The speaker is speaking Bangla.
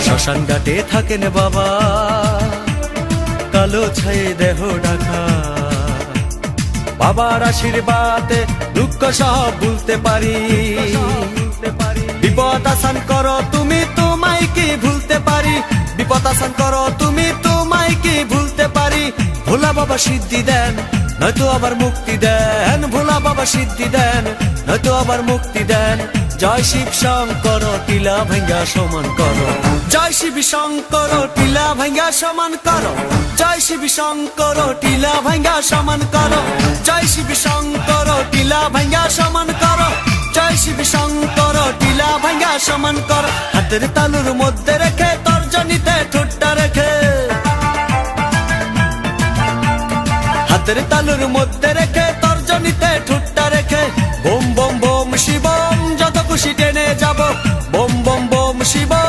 শ্মশান ঘাটে থাকেন বাবা, কালো ছায়ে দেহ ঢাকা। বাবার আশীর্বাদে দুঃখ সব ভুলতে পারি। বিপদ আসান করো তুমি, তোমায় কি ভুলতে পারি। বিপদ আসান করো তুমি, তোমায় কি ভুলতে পারি। ভোলা বাবা সিদ্ধি দেন, নয়তো আবার মুক্তি দেন। ভোলা বাবা সিদ্ধি দেন, নয়তো আবার মুক্তি দেন। জয় শিব শঙ্কর টিলা ভাঙ্গা সমান করো। জয় শিব শঙ্কর টিলা ভাঙ্গা সমান করো। জয় শিব শঙ্কর টিলা ভাঙ্গা সমান করো। জয় শিব শঙ্কর টিলা ভাঙ্গা সমান করো। জয় শিব শঙ্কর টিলা ভাঙ্গা সমান করো। হাতের তালুর মধ্যে রেখে তর্জনীতে ঠোঁটটা রেখে, হাতের তালুর মধ্যে রেখে তর্জনীতে ঠোঁটটা রেখে বোম বোম বোম শিবম, যত খুশি টেনে যাব। Bomb bomb bomb Shivam,